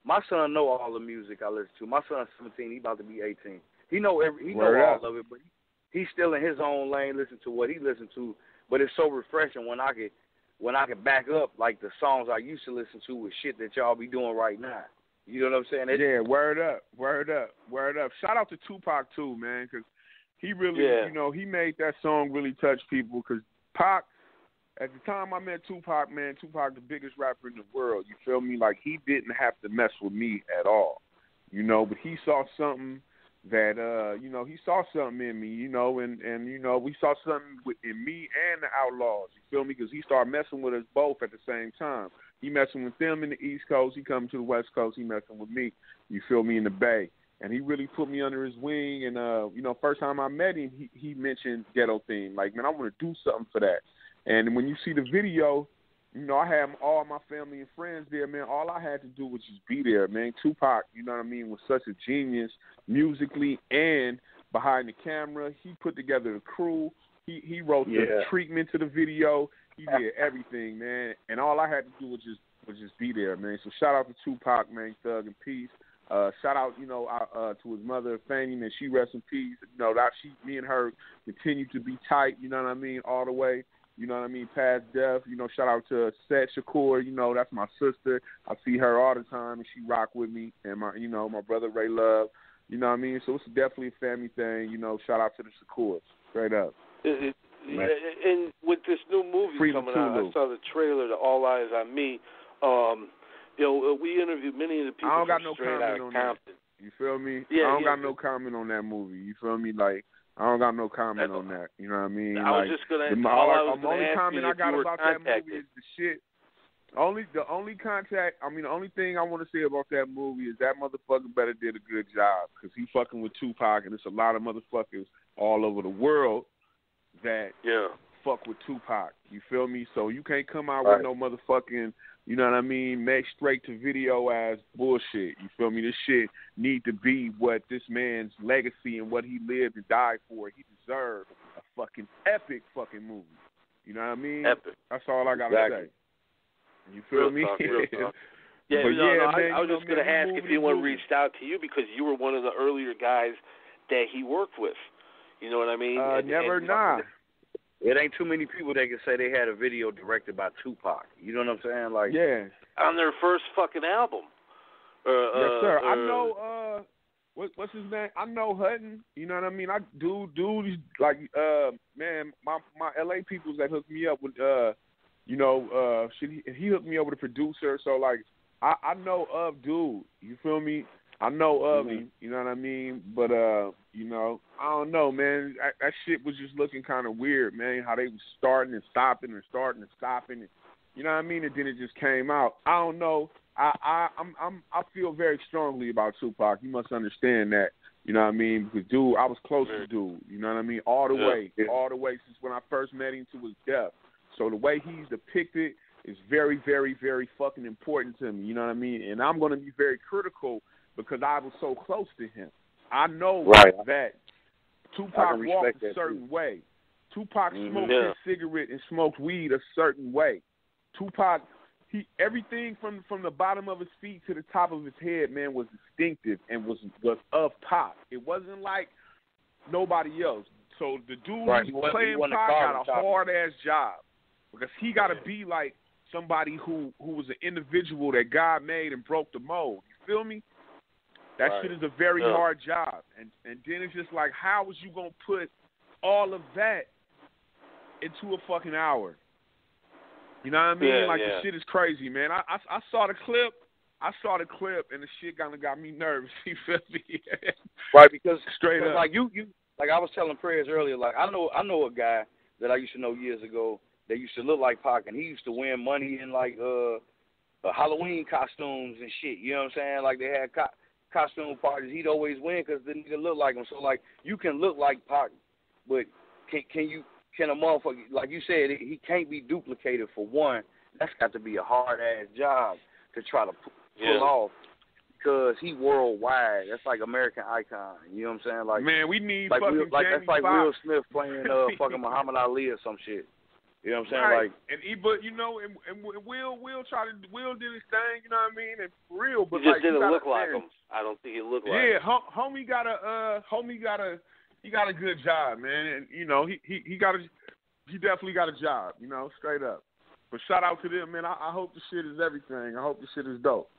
my son know all the music I listen to. My son's 17. He about to be 18. He know Word all up. of it, but he's still in his own lane, listen to what he listen to. But it's so refreshing when I can back up like the songs I used to listen to with shit that y'all be doing right now. You know what I'm saying? Yeah, word up. Shout out to Tupac too, man, because he really, he made that song really touch people. Because Pac, at the time I met Tupac, man, Tupac the biggest rapper in the world. You feel me? Like, he didn't have to mess with me at all, but he saw something that, he saw something in me, and we saw something in me and the Outlaws, you feel me? Because he started messing with us both at the same time. He messing with them in the East Coast, he coming to the West Coast, he messing with me, you feel me, in the Bay. And he really put me under his wing, and, first time I met him, he mentioned Ghetto Theme. Like, man, I want to do something for that. And when you see the video, I had all my family and friends there, man. All I had to do was just be there, man. Tupac, was such a genius musically and behind the camera. He put together the crew. He wrote the treatment to the video. He did everything, man. And all I had to do was just be there, man. So shout out to Tupac, man. Thug in peace. Shout out, to his mother, Fannie, and she rests in peace. Me and her continue to be tight, all the way. Past death. Shout out to Seth Shakur. That's my sister. I see her all the time, and she rock with me. And my brother Ray Love. So it's definitely a family thing. Shout out to the Shakurs. Straight up. And with this new movie Freedom coming out, I saw the trailer to All Eyes on Me. We interviewed many of the people from Straight Outta Compton. You feel me? Yeah, I don't got no comment on that movie. You feel me? Like, I don't got no comment on that. You know what I mean? I was just gonna. The only comment I got about that contacted. movie is the shit. The only thing I want to say about that movie is that motherfucker better did a good job, because he fucking with Tupac, and there's a lot of motherfuckers all over the world that fuck with Tupac. You feel me? So you can't come out with no motherfucking, make straight to video ass bullshit. You feel me? This shit need to be what this man's legacy and what he lived and died for. He deserved a fucking epic fucking movie. You know what I mean? Epic. That's all I gotta say. You feel me? Real talk. Yeah, man, I was just going to ask if anyone reached out to you, because you were one of the earlier guys that he worked with. You know what I mean? It ain't too many people that can say they had a video directed by Tupac. You know what I'm saying? Like, on their first fucking album. Yes, sir. I know. What's his name? I know Hutton. You know what I mean? Dude, like, man, my LA peoples that hooked me up with, he hooked me up with a producer. So, like, I know of dude. You feel me? I know of him, you know what I mean? But, I don't know, man. That shit was just looking kind of weird, man, how they was starting and stopping and starting and stopping. And, you know what I mean? And then it just came out. I don't know. I feel very strongly about Tupac. You must understand that, you know what I mean? Because, dude, I was close to dude, you know what I mean? All the way since when I first met him to his death. So the way he's depicted is very, very, very fucking important to me, you know what I mean? And I'm going to be very critical because I was so close to him. I know that Tupac walked a certain way. Tupac smoked his cigarette and smoked weed a certain way. Tupac, everything from the bottom of his feet to the top of his head, man, was distinctive and was of Pac. It wasn't like nobody else. So the dude who's playing Pac got a hard-ass job, because he got to be like somebody who was an individual that God made and broke the mold. You feel me? That shit is a very hard job. And then it's just like, how is you going to put all of that into a fucking hour? You know what I mean? The shit is crazy, man. I saw the clip. And the shit kind of got me nervous. You feel me? Right, because straight up. Like you like I was telling Prayers earlier, like I know a guy that I used to know years ago that used to look like Pac, and he used to win money in like Halloween costumes and shit. You know what I'm saying? Like they had costume parties. He'd always win because the nigga look like him. So like you can look like Pac, but can a motherfucker, like you said, he can't be duplicated for one. That's got to be a hard ass job to try to pull off, because he worldwide. That's like American Icon. You know what I'm saying? Like, man, we need like fucking that's like Will Smith playing fucking Muhammad Ali or some shit. You know what I'm saying? Right. Like, but you know, and Will did his thing. You know what I mean? And for real, but he just like, didn't look like him. I don't think he looked like him. Yeah, homie got a good job, man, and you know he definitely got a job. You know, straight up. But shout out to them, man. I hope the shit is everything. I hope the shit is dope.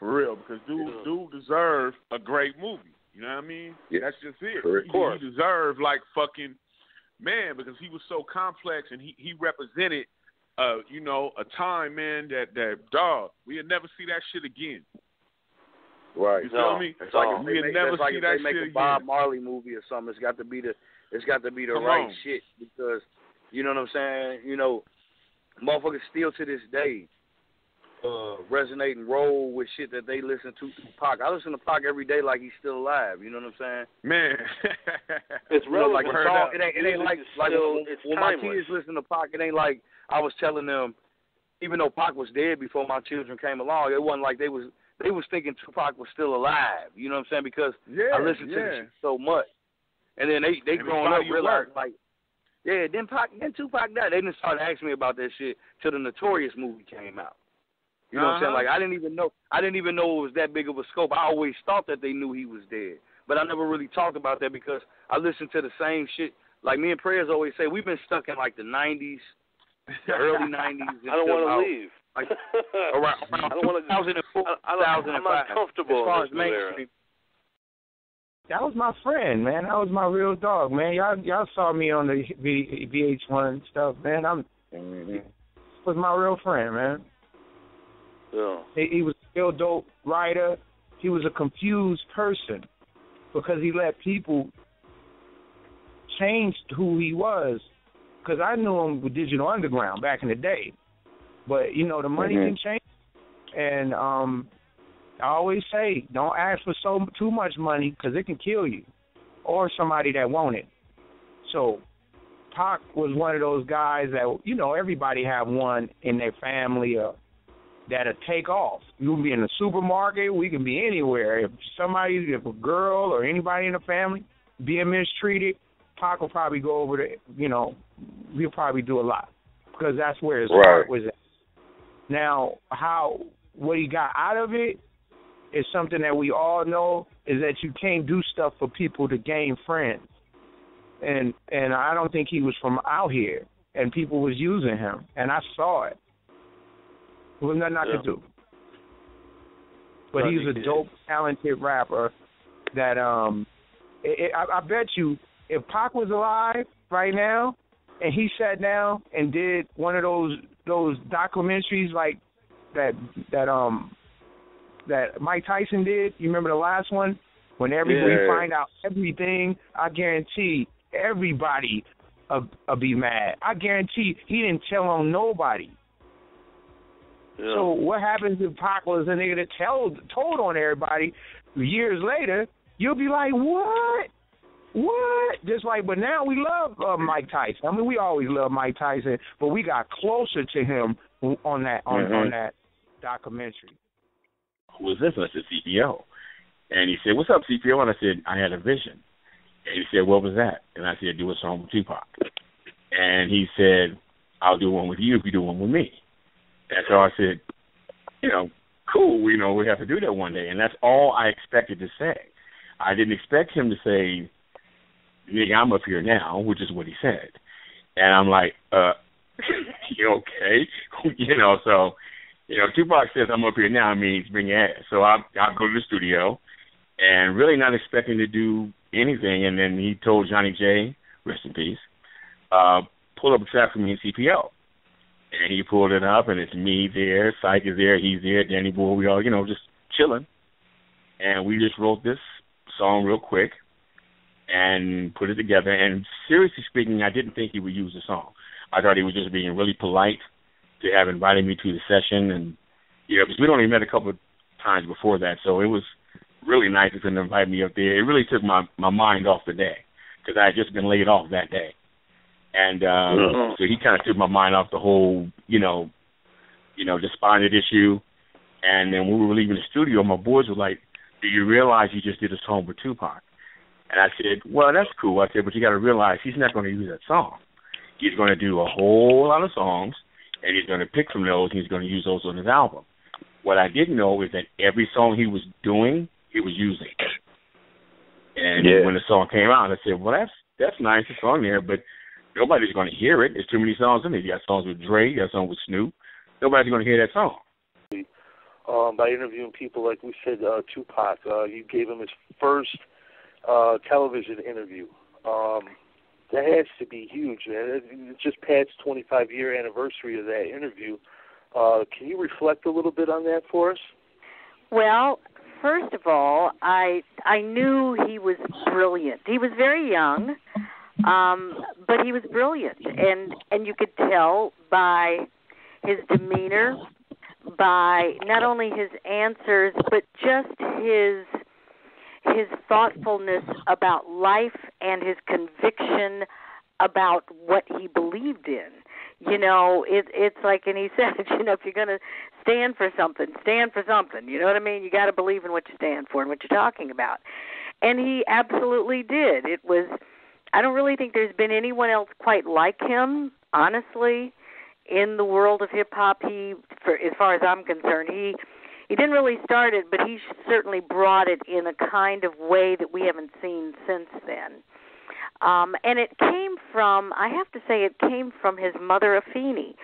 For real, because dude deserves a great movie. You know what I mean? Yeah. That's just it. He deserved like fucking man, because he was so complex and he represented you know, a time, man, that dog, we'll never see that shit again. Right. You feel me? It's like we'll never see that shit again. If they make a Bob Marley movie or something, it's got to be the right shit, because you know what I'm saying? You know, motherfuckers still to this day resonate and roll with shit that they listen to Tupac. I listen to Pac every day like he's still alive. You know what I'm saying? Man, it's relevant. Like a song, it ain't like when my kids listen to Pac, it ain't like I was telling them, even though Pac was dead before my children came along, it wasn't like they was thinking Tupac was still alive. You know what I'm saying? Because I listened to this shit so much, and then they growing up realized like, yeah, then Tupac died. They didn't start asking me about that shit till the Notorious movie came out. You know what I'm saying? Like I didn't even know it was that big of a scope. I always thought that they knew he was dead, but I never really talked about that because I listened to the same shit. Like me and Prayers always say, we've been stuck in like the 90s, the early 90s. I don't want to leave. Like around I don't want to. 2004, 2005. I'm not comfortable as far in as mainstream. That was my friend, man. That was my real dog, man. Y'all saw me on the VH1 stuff, man. Was my real friend, man. Yeah. He was a real dope writer. He was a confused person because he let people change who he was. Because I knew him with Digital Underground back in the day. But, you know, the money can change. And I always say, don't ask for too much money because it can kill you or somebody that want it. So Pac was one of those guys that, you know, everybody have one in their family or that'll take off. You can be in the supermarket. We can be anywhere. If a girl or anybody in the family being mistreated, Pac will probably go over to, you know, he'll probably do a lot because that's where his heart was at. Now, what he got out of it is something that we all know is that you can't do stuff for people to gain friends. And I don't think he was from out here, and people was using him, and I saw it. There was nothing I could do. But he's a dope, talented rapper that I bet you if Pac was alive right now and he sat down and did one of those documentaries like that Mike Tyson did, you remember the last one? When everybody find out everything, I guarantee everybody will be mad. I guarantee he didn't tell on nobody. Yeah. So what happens if Pac was a nigga that told on everybody years later? You'll be like, what? Just like, but now we love Mike Tyson. I mean, we always love Mike Tyson, but we got closer to him on that documentary. Who was this? I said, CPO. And he said, what's up, CPO? And I said, I had a vision. And he said, what was that? And I said, do a song with Tupac. And he said, I'll do one with you if you do one with me. And so I said, you know, cool, you know, we have to do that one day. And that's all I expected to say. I didn't expect him to say, nigga, I'm up here now, which is what he said. And I'm like, you okay? You know, so, you know, Tupac says I'm up here now, it means bring your ass. So I'll go to the studio and really not expecting to do anything. And then he told Johnny J, rest in peace, pull up a track for me in CPO. And he pulled it up, and it's me there, Syke is there, he's there, Danny Boy, we all, you know, just chilling. And we just wrote this song real quick and put it together. And seriously speaking, I didn't think he would use the song. I thought he was just being really polite to have invited me to the session. And, you know, because we'd only met a couple of times before that, so it was really nice of him to invite me up there. It really took my mind off the day because I had just been laid off that day. And so he kind of took my mind off the whole, you know, despondent issue. And then when we were leaving the studio, my boys were like, do you realize you just did a song with Tupac? And I said, well, that's cool. I said, but you got to realize he's not going to use that song. he's going to do a whole lot of songs, and he's going to pick from those, and he's going to use those on his album. What I didn't know is that every song he was doing, he was using. And when the song came out, I said, well, that's nice, it's on there, but nobody's going to hear it. There's too many songs in there. You got songs with Dre, you got songs with Snoop. Nobody's going to hear that song. By interviewing people, like we said, Tupac, you gave him his first television interview. That has to be huge, man. It just passed 25-year anniversary of that interview. Can you reflect a little bit on that for us? Well, first of all, I knew he was brilliant. He was very young, but he was brilliant, and you could tell by his demeanor, by not only his answers, but just his thoughtfulness about life and his conviction about what he believed in. You know, it's like, and he said, you know, if you're going to stand for something, stand for something. You know what I mean? You got to believe in what you stand for and what you're talking about. And he absolutely did. It was, I don't really think there's been anyone else quite like him, honestly, in the world of hip-hop. As far as I'm concerned, he didn't really start it, but he certainly brought it in a kind of way that we haven't seen since then. And it came from, I have to say, it came from his mother, Afeni.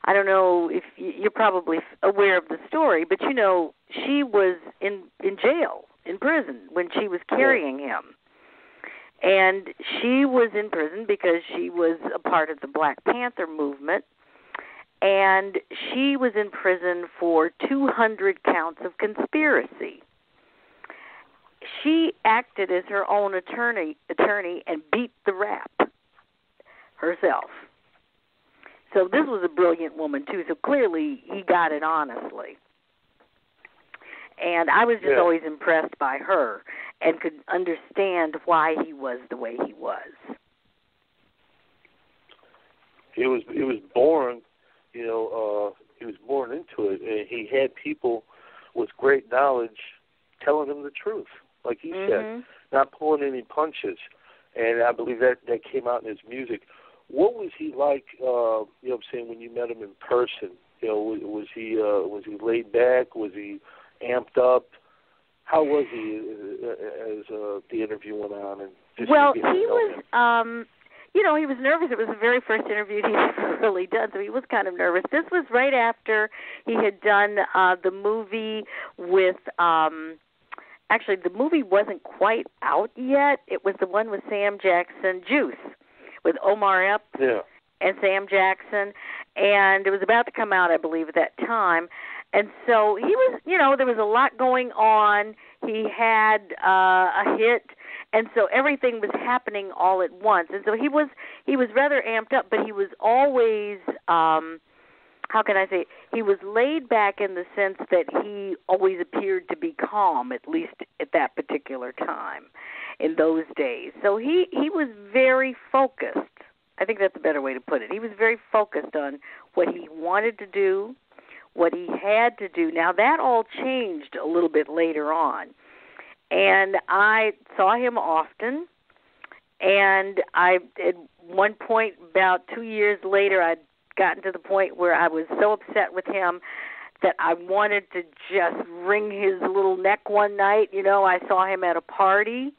I don't know if you're probably aware of the story, but, you know, she was in jail, in prison, when she was carrying him. And she was in prison because she was a part of the Black Panther movement. And she was in prison for 200 counts of conspiracy. She acted as her own attorney and beat the rap herself. So this was a brilliant woman, too. So clearly he got it honestly. And I was just always impressed by her and could understand why he was the way he was. He was born, you know, he was born into it, and he had people with great knowledge telling him the truth, like you said, not pulling any punches. And I believe that came out in his music. What was he like, you know what I'm saying, when you met him in person? You know, was he laid back? Was he amped up? How was he as the interview went on? And just well, he was, you know, he was nervous. It was the very first interview he ever really done, so he was kind of nervous. This was right after he had done the movie with, actually, the movie wasn't quite out yet. It was the one with Sam Jackson, Juice, with Omar Epps and Sam Jackson. And it was about to come out, I believe, at that time. And so he was, you know, there was a lot going on. He had a hit, and so everything was happening all at once. And so he was rather amped up, but he was always, how can I say, he was laid back in the sense that he always appeared to be calm, at least at that particular time in those days. So he was very focused. I think that's a better way to put it. He was very focused on what he wanted to do, what he had to do. Now, that all changed a little bit later on. And I saw him often, and at one point, about 2 years later, I'd gotten to the point where I was so upset with him that I wanted to just wring his little neck one night. You know, I saw him at a party,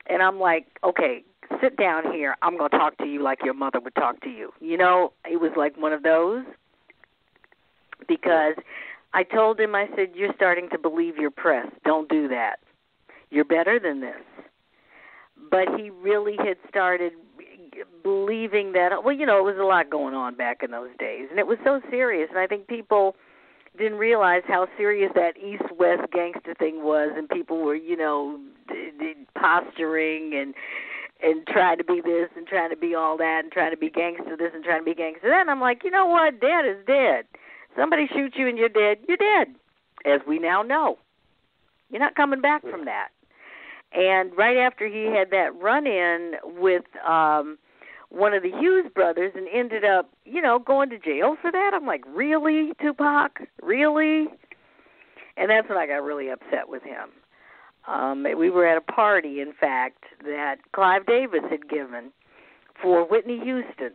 and I'm like, okay, sit down here. I'm going to talk to you like your mother would talk to you. You know, it was like one of those. Because I told him, I said, you're starting to believe your press. Don't do that. You're better than this. But he really had started believing that, well, you know, it was a lot going on back in those days. And it was so serious. And I think people didn't realize how serious that East-West gangster thing was. And people were, you know, posturing and trying to be this and trying to be all that and trying to be gangster this and trying to be gangster that. And I'm like, you know what? Dead is dead. Somebody shoots you and you're dead, as we now know. You're not coming back from that. And right after he had that run-in with one of the Hughes brothers and ended up, you know, going to jail for that, I'm like, really, Tupac? Really? And that's when I got really upset with him. We were at a party, in fact, that Clive Davis had given for Whitney Houston.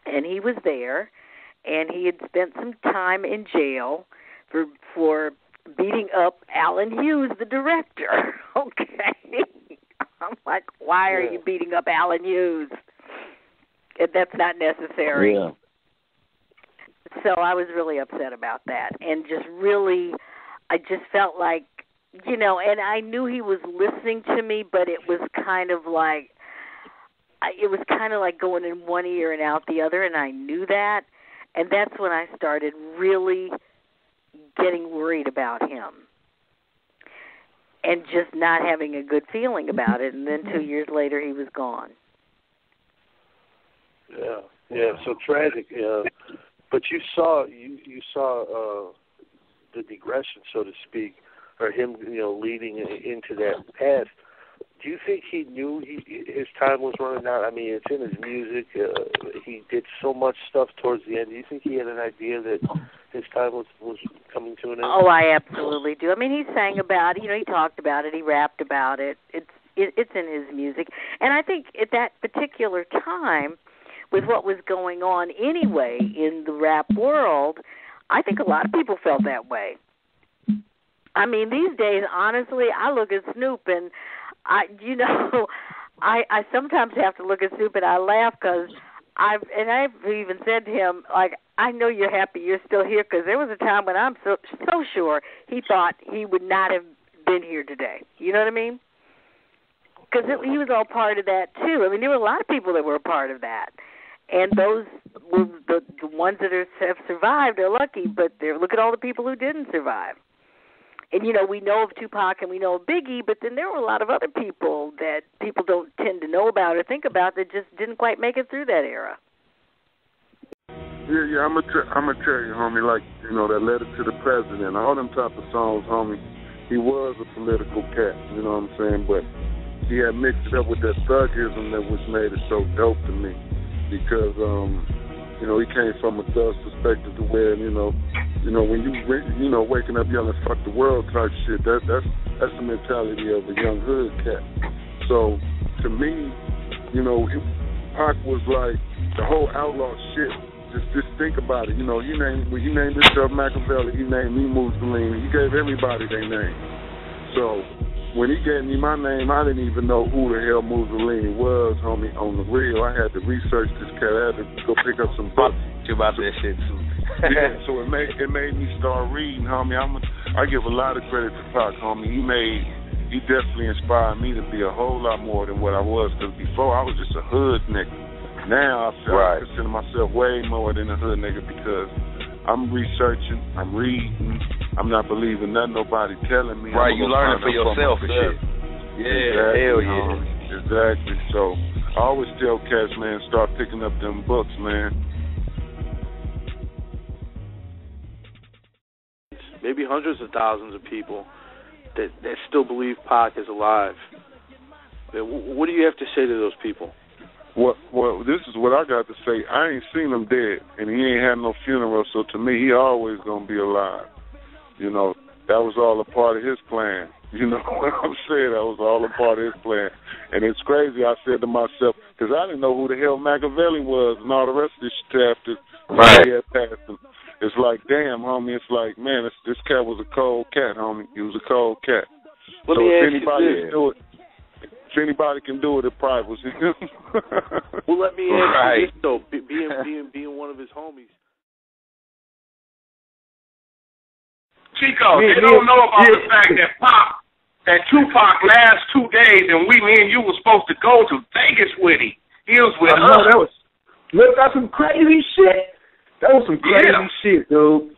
and he was there, and he had spent some time in jail for beating up Alan Hughes, the director. Okay. I'm like, why are you beating up Alan Hughes? That's not necessary. Yeah. So I was really upset about that, and I just felt like, and I knew he was listening to me, but it was kind of like going in one ear and out the other, and I knew that, and that's when I started really getting worried about him and just not having a good feeling about it, and then 2 years later he was gone. Yeah, so tragic. But you saw the digression, so to speak, or him, leading into that path. Do you think he knew his time was running out? I mean, it's in his music. He did so much stuff towards the end. Do you think he had an idea that his time was coming to an end? Oh, I absolutely do. I mean, he sang about it. He talked about it. He rapped about it. It's in his music. And I think at that particular time, with what was going on anyway in the rap world, I think a lot of people felt that way. I mean, these days, honestly, I look at Snoop and I sometimes have to look at Snoop and I laugh because I've even said to him, like, I know you're happy you're still here, because there was a time when I'm so sure he thought he would not have been here today. You know what I mean? Because he was all part of that too. I mean, there were a lot of people that were a part of that. And those, the ones that have survived are lucky, but look at all the people who didn't survive. And, we know of Tupac and we know of Biggie, but then there were a lot of other people that people don't tend to know about or think about that just didn't quite make it through that era. Yeah, I'm gonna tell you, homie, like, that Letter to the President, all them type of songs, homie, he was a political cat, you know what I'm saying? But he had mixed it up with that thugism that was made it so dope to me. Because, he came from a thug's perspective to where, when you, waking up yelling "fuck the world" type shit, that's the mentality of a young hood cat. So, to me, Pac was like the whole outlaw shit. Just think about it. When he named himself Machiavelli, he named me Mussolini. He gave everybody their name. So, when he gave me my name, I didn't even know who the hell Mussolini was, homie, on the real. I had to research this cat. I had to go pick up some books. You about that shit, too. Yeah, so it made me start reading, homie. I give a lot of credit to Pac, homie. He definitely inspired me to be a whole lot more than what I was, because before I was just a hood nigga. Now I consider myself way more than a hood nigga, because I'm researching, I'm reading, I'm not believing nothing nobody telling me. Right, you learn it for yourself. Yeah, exactly, hell yeah. Exactly. So I always tell cats, man, start picking up them books, man. Maybe hundreds of thousands of people that still believe Pac is alive. What do you have to say to those people? Well, this is what I got to say. I ain't seen him dead, and he ain't had no funeral, so to me, he always going to be alive. That was all a part of his plan. You know what I'm saying? That was all a part of his plan. And it's crazy, I said to myself, because I didn't know who the hell Machiavelli was and all the rest of this shit after he had passed him. It's like, damn, homie, it's like, man, this cat was a cold cat, homie. He was a cold cat. Let so me if ask anybody you can do it, if anybody can do it, it probably was him. Well, let me ask you this, though, being one of his homies. Chico, they don't know about the fact that Tupac last 2 days, and me and you were supposed to go to Vegas with him. He was with us. That's some crazy shit. That was some crazy shit, dude.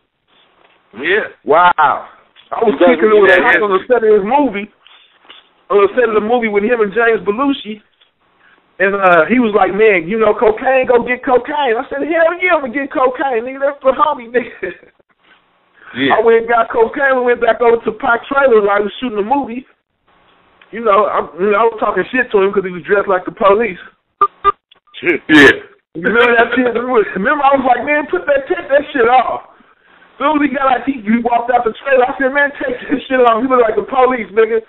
Yeah. Wow. I was thinking it was on the set of his movie. On the set of the movie with him and James Belushi. And he was like, man, cocaine, go get cocaine. I said, hell yeah, I'm going to get cocaine, nigga. That's for homie, nigga. Yeah. I went and got cocaine. We went back over to Pac trailer while I was shooting the movie. I was talking shit to him because he was dressed like the police. Yeah. You remember that shit? Remember, I was like, man, take that shit off. As soon as he got he walked out the trailer, I said, man, take that shit off. He was like the police, nigga.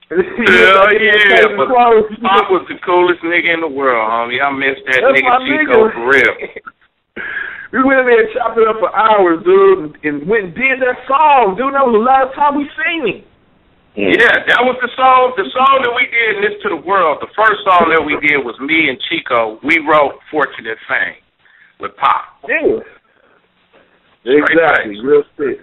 Hell yeah, but Pop was the coolest nigga in the world, homie. I miss that nigga Chico for real. We went in there and chopped it up for hours, dude, and went and did that song, dude. That was the last time we seen him. Yeah, that was the song that we did in This to the World. The first song that we did was me and Chico. We wrote Fortunate Fame with Pop. Yeah. Exactly. Real spit.